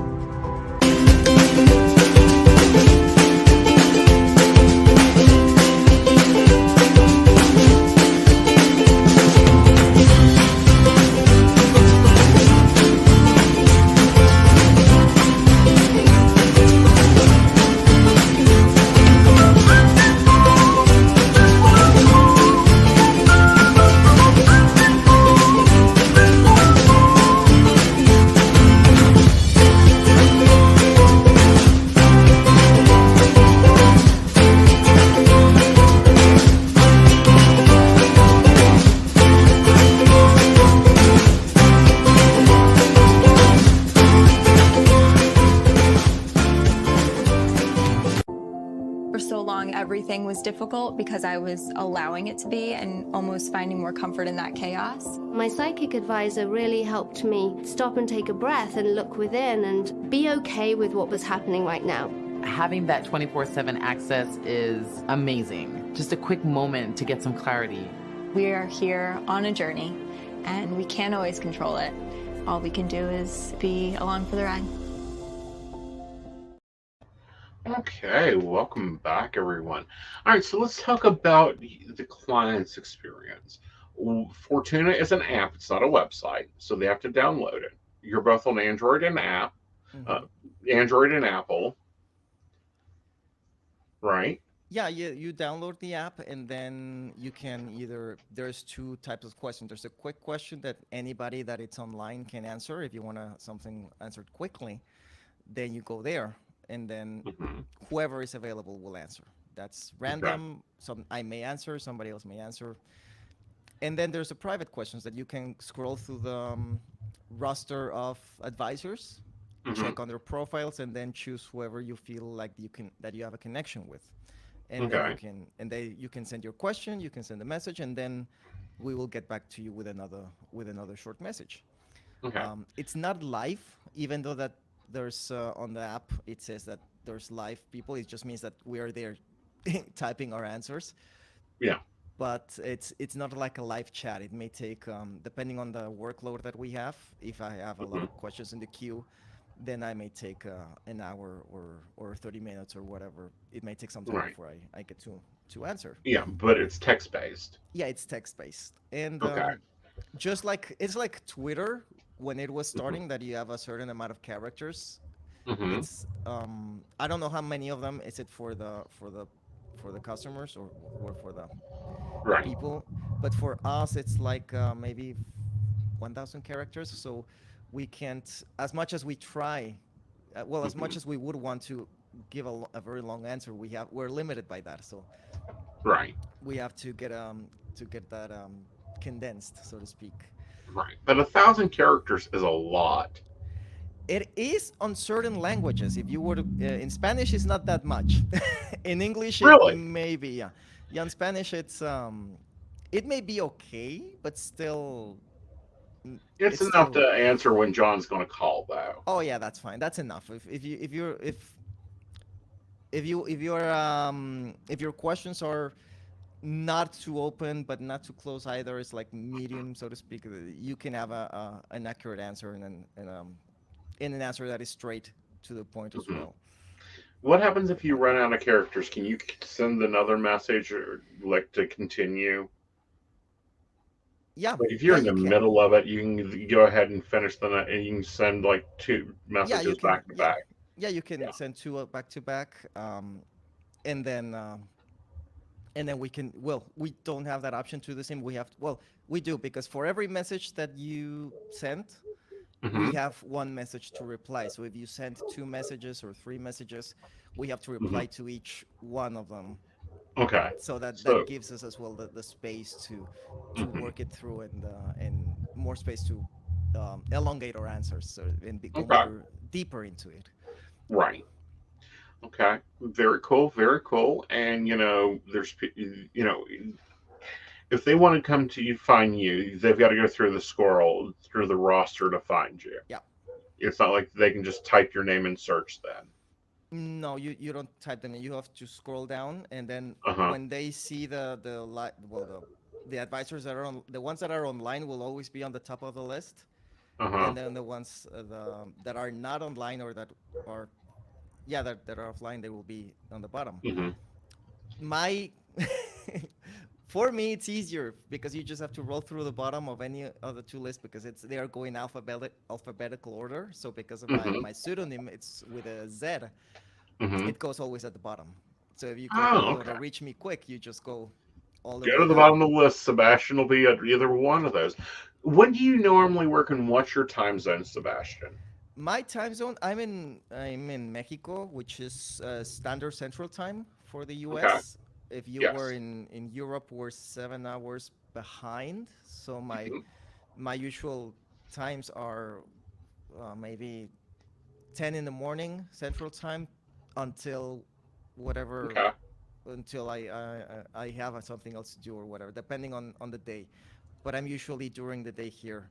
Everything was difficult because I was allowing it to be and almost finding more comfort in that chaos. My psychic advisor really helped me stop and take a breath and look within and be okay with what was happening right now. Having that 24/7 access is amazing. Just a quick moment to get some clarity. We are here on a journey, and we can't always control it. all we can do is be along for the ride. Okay, welcome back, everyone. All right, so let's talk about the client's experience. Fortuna is an app; it's not a website, so they have to download it. You're both on Android and Android and Apple, right? Yeah, you download the app and then you can there's two types of questions. There's a quick question that anybody that it's online can answer. If you want something answered quickly, then you go there and then whoever is available will answer. That's random. I may answer, somebody else may answer. And then there's the private questions that you can scroll through the roster of advisors, check on their profiles, and then choose whoever you feel like that you have a connection with. And then you can send your question, you can send a message, and then we will get back to you with another short message. It's not live, even though that there's on the app it says that there's live people. It just means that we are there typing our answers. Yeah. But it's not like a live chat. It may take, depending on the workload that we have. If I have a lot of questions in the queue, then I may take an hour or 30 minutes or whatever. It may take some time before I get to answer. Yeah, but it's text-based. Yeah, it's text-based. And just like, it's like Twitter when it was starting, that you have a certain amount of characters. It's, I don't know how many of them is it for the customers or for the people, but for us it's like maybe 1,000 characters. So we can't, as much as we try, as much as we would want to give a very long answer, we're limited by that. So we have to get that condensed, so to speak. But 1,000 characters is a lot. It is on certain languages. If you were to, in Spanish, it's not that much. In English, it may be. Yeah, in Spanish, it's it may be okay, but still. It's enough to answer when John's going to call, though. Oh yeah, that's fine. That's enough. If your questions are not too open but not too close either, it's like medium, so to speak. You can have an accurate answer and an answer that is straight to the point as well. What happens if you run out of characters? Can you send another message or like to continue? Yeah. Like if you're in the middle of it, you can go ahead and finish and you can send like two messages back to back. Yeah, you can send two back to back, and then we can. Well, we don't have that option to the same. We do, because for every message that you send, we have one message to reply. So if you send 2 messages or 3 messages, we have to reply to each one of them. Okay. So that gives us as well the space to work it through and more space to elongate our answers and go more deeper into it. Right. Okay. Very cool. Very cool. And there's if they want to come to you, find you, they've got to go through the roster to find you. Yeah. It's not like they can just type your name and search then. No, you don't type them in. You have to scroll down, and then when they see the advisors that are the ones that are online will always be on the top of the list, and then the ones that are not online or that are offline, they will be on the bottom. For me, it's easier because you just have to roll through the bottom of any of the 2 lists because they are going alphabetical order. So because of my pseudonym, it's with a Z, it goes always at the bottom. So if you want to reach me quick, you just go all the way to the bottom of the list. Sebastian will be at either one of those. When do you normally work and what's your time zone, Sebastian? My time zone, I'm in Mexico, which is standard Central Time for the U.S. Okay. If you were in Europe, we're 7 hours behind. So my usual times are maybe 10 in the morning Central Time until whatever, until I have something else to do or whatever, depending on the day. But I'm usually during the day here.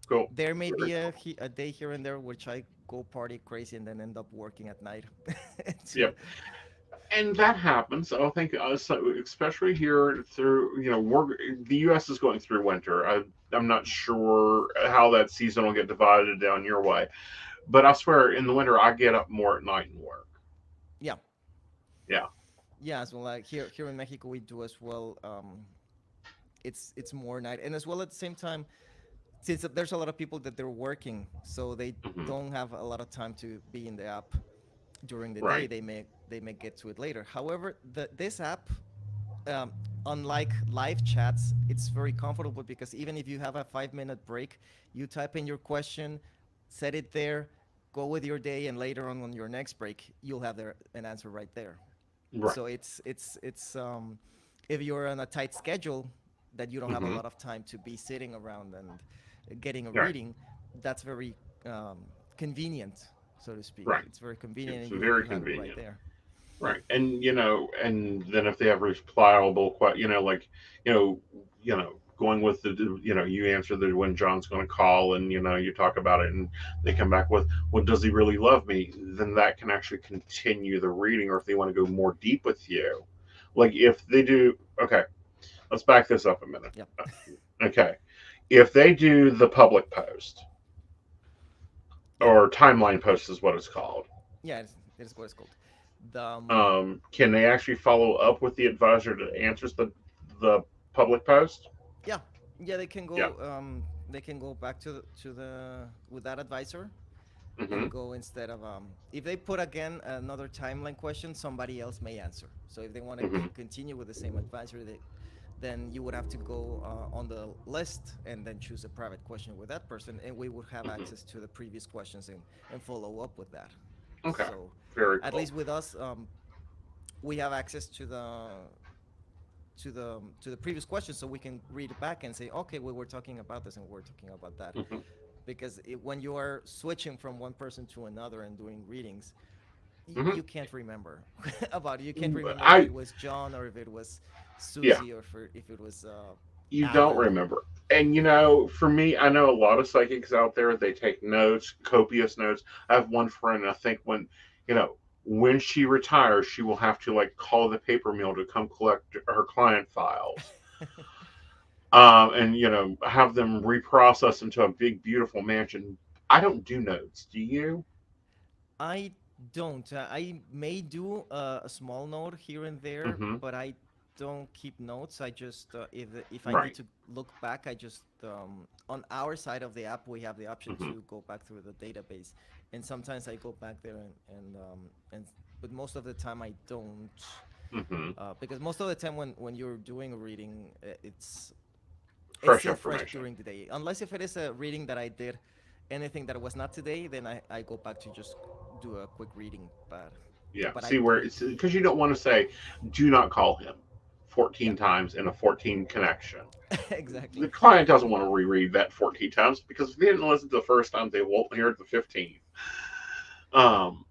Cool. There may be a day here and there which I go party crazy and then end up working at night. Yep. and that happens. I think, so especially here through, the U.S. is going through winter. I'm not sure how that season will get divided down your way, but I swear, in the winter, I get up more at night and work. Yeah. Yeah. Yeah, so like here in Mexico we do as well. It's more night, and as well at the same time, since there's a lot of people that they're working, so they Hmm. don't have a lot of time to be in the app during the day. Right. They may get to it later. However, this app, um, unlike live chats, it's very comfortable because even if you have a 5 minute break, you type in your question, set it there, go with your day, and later on your next break, you'll have an answer right there. Right. So it's if you're on a tight schedule that you don't have a Hmm. lot of time to be sitting around and getting a Right. reading, that's very um, convenient, so to speak. Right. It's very convenient, It's and you very have it right convenient. there. Right. And then if they have replyable, like, you know, going with you answer the when John's going to call, and you talk about it, and they come back with, well, does he really love me? Then that can actually continue the reading, or if they want to go more deep with you, like if they do. Okay, let's back this up a minute. Yeah, Okay, if they do the public post yeah, or timeline post is what it's called. yeah. It's what it's called. The Can they actually follow up with the advisor that answers the public post? Yeah, yeah. They can Yeah. go. They can go back to the with that advisor Hmm. and go instead of if they put again another timeline question, somebody else may answer. So if they want to Hmm. continue with the same advisor, then you would have to go on the list and then choose a private question with that person, and we would have Hmm. access to the previous questions and follow up with that. Okay. So Very at cool. least with us, we have access to the previous questions, so we can read it back and say, okay, we were talking about this and we're talking about that. Hmm. Because when you are switching from one person to another and doing readings, Hmm. you can't remember about it. You can't remember if I it was John or if it was Yeah, Susie or if it was you don't Alan. remember. And for me, I know a lot of psychics out there. They take notes, copious notes. I have one friend. I think you know when she retires, she will have to like call the paper mill to come collect her client files. And have them reprocess into a big beautiful mansion. I don't do notes. Do you? I don't. I may do a small note here and there, Hmm. but I don't keep notes. I just if I need Right. to look back, I just on our side of the app we have the option Hmm. to go back through the database, and sometimes I go back there and but most of the time I don't, Hmm. because most of the time when you're doing a reading, it's Fresh still fresh information. during the day. Unless if it is a reading that I did anything that was not today, then I go back to just do a quick reading. Yeah. But I See where don't. it's because you don't want to say, "Do not call him," Yeah, 14 times in a 14 connection. exactly. The client doesn't want to reread that 14 times because if they didn't listen to the first time, they won't hear it the 15th. Um,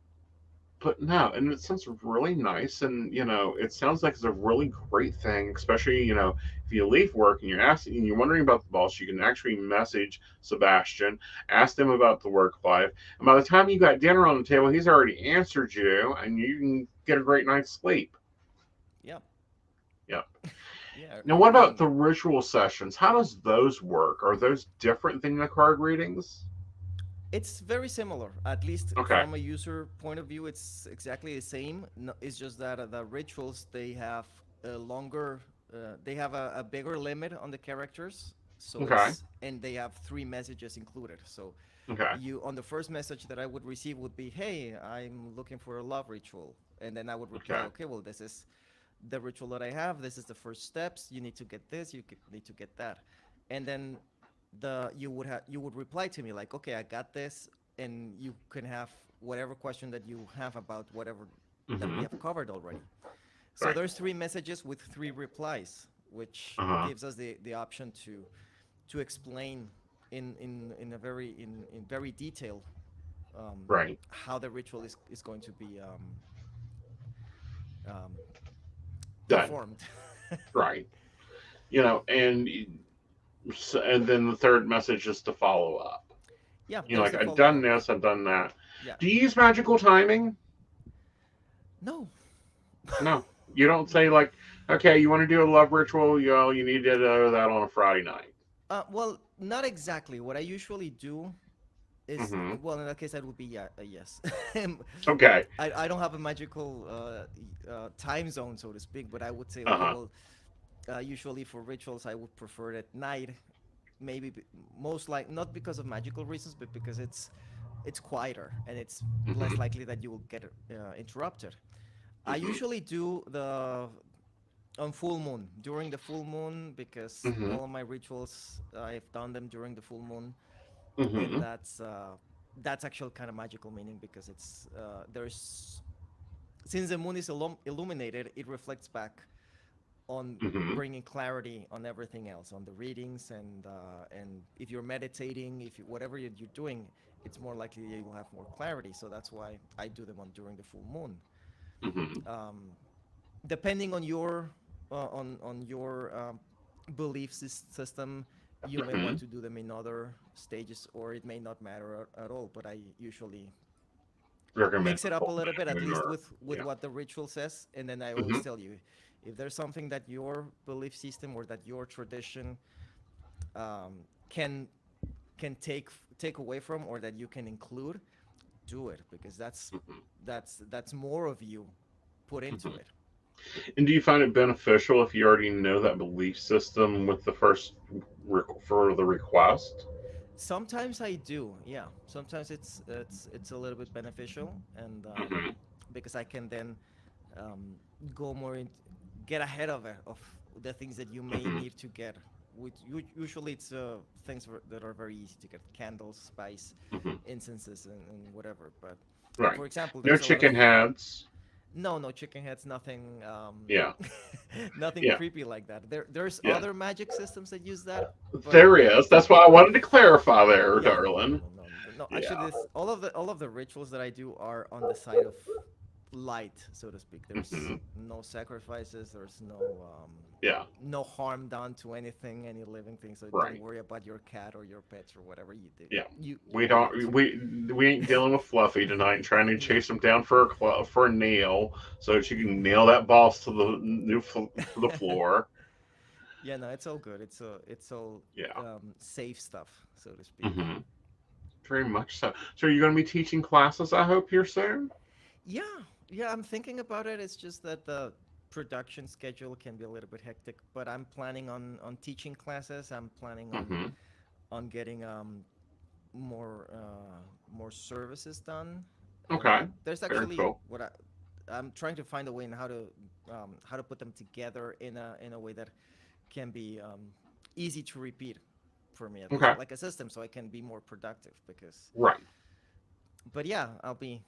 but no, and it sounds really nice, and it sounds like it's a really great thing, especially if you leave work and you're wondering about the boss, you can actually message Sebastian, ask them about the work life, and by the time you got dinner on the table, he's already answered you, and you can get a great night's sleep. Yeah, Yeah. yeah. Now, what about the ritual sessions? How does those work? Are those different than the card readings? It's very similar, at least Okay. from a user point of view. It's exactly the same. No, it's just that the rituals they have a longer, they have a bigger limit on the characters. So Okay. and they have 3 messages included. So Okay. you on the first message that I would receive would be, "Hey, I'm looking for a love ritual," and then I would reply, Okay. "Okay, well, this is the ritual that I have. This is the first steps. You need to get this. Need to get that," and then you would reply to me like, "Okay, I got this," and you can have whatever question that you have about whatever that we Hmm. have covered already. So Right. there's 3 messages with 3 replies, which Uh-huh. gives us the option to explain in a very in very detail Right. how the ritual is going to be um, Done. performed. Right. And and then the third message is to follow up. Yeah, there's Like the I've follow done up. this, I've done that. Yeah. Do you use magical timing? No, No, you don't say like, okay, you want to do a love ritual? You need to do that on a Friday night. Well, not exactly. What I usually do is, Hmm. well, in that case, that would be a yes. Okay. I don't have a magical time zone, so to speak, but I would say, Uh okay, huh. well, usually for rituals, I would prefer it at night. Maybe most like not because of magical reasons, but because it's quieter and it's less Hmm. likely that you will get interrupted. I Hmm. usually do the on full moon during the full moon because Hmm. all of my rituals I've done them during the full moon, and Hmm. that's actual kind of magical meaning because it's there's since the moon is illuminated, it reflects back on Hmm. bringing clarity on everything else, on the readings, and if you're meditating, if you, whatever you're doing, it's more likely that you'll have more clarity. So that's why I do them on during the full moon. Hmm. Um, Depending on your on your belief system, you may Hmm. want to do them in other stages, or it may not matter at all. But I usually Recommend mix the it up a full little bit, at moon least or with yeah. what the ritual says, and then I always Hmm. tell you, if there's something that your belief system or that your tradition um, can can take away from, or that you can include, do it because Hmm. that's more of you put into Hmm. it. And do you find it beneficial if you already know that belief system with the first for the request? Sometimes I do, yeah. Sometimes it's a little bit beneficial, and Hmm. because I can then um, go more in, get ahead of it, of the things that you may Hmm. need to get. Which usually it's things that are very easy to get: candles, spice, Hmm. incenses, and whatever. But Right. for example, No there's a lot of chicken heads. no chicken heads, nothing, Yeah. nothing Yeah. creepy like that. There's Yeah. other magic systems that use that, but There is. That's why I wanted to clarify there, yeah, no, no, darling. no, no, no. Actually, Yeah. this all of the rituals that I do are on the side of light, so to speak. There's Hmm. no sacrifices. There's Yeah. no harm done to anything, any living thing. So don't Right. worry about your cat or your pets or whatever you do. Yeah. You We don't need don't. to. We ain't dealing with Fluffy tonight and trying to No. chase him down for for a nail so that you can nail that boss to the to the floor. Yeah, no, it's all good. It's all Yeah. safe stuff, so to speak. Hmm. Very much so. So, are you going to be teaching classes? I hope here soon. Yeah, yeah, I'm thinking about it. It's just that the production schedule can be a little bit hectic, but I'm planning on teaching classes. I'm planning Hmm. on getting more more services done, and Okay. there's Very actually cool. what I'm trying to find a way in how to put them together in a way that can be easy to repeat for me, at least Okay. like a system, so I can be more productive. Because, Right. but yeah, I'll be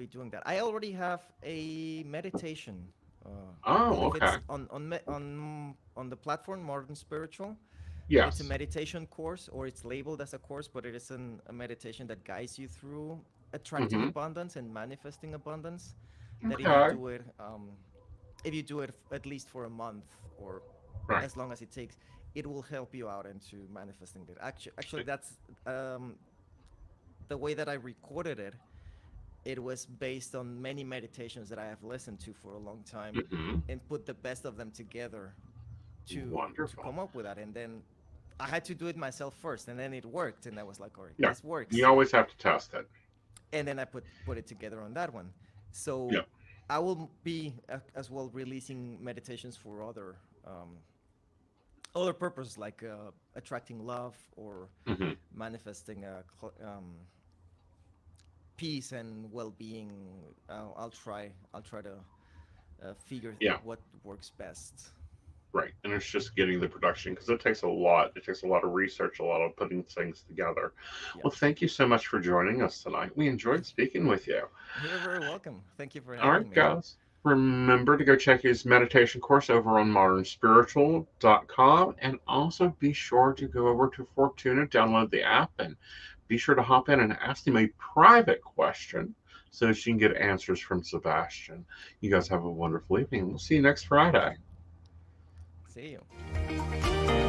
doing that. I already have a meditation. Well, Oh, if okay. it's on the platform Modern Spiritual, it's a Yes. meditation course, or it's labeled as a course, but it is a meditation that guides you through attracting Hmm. abundance and manifesting abundance. That Okay. if you do it at least for a month, or Right. as long as it takes, it will help you out into manifesting it. Actually, that's the way that I recorded it. It was based on many meditations that I have listened to for a long time, Hmm. and put the best of them together to Wonderful. come up with that. And then I had to do it myself first, and then it worked, and I was like, all right, Yeah. this You works. always have to test it. And then I put it together on that one. So Yeah. I will be as well releasing meditations for other purposes, like attracting love, or Hmm. manifesting peace and well-being. I'll try to figure Yeah. what works best. Right. And it's just getting the production because it takes a lot. It takes a lot of research, a lot of putting things together. Yeah, Well, thank you so much for joining us tonight. We enjoyed speaking with you. you're very welcome. Thank you for All having right, me. guys. Remember to go check his meditation course over on modernspiritual.com, and also be sure to go over to Fortuna, download the app, and be sure to hop in and ask him a private question so that you can get answers from Sebastian. You guys have a wonderful evening. We'll see you next Friday. See you.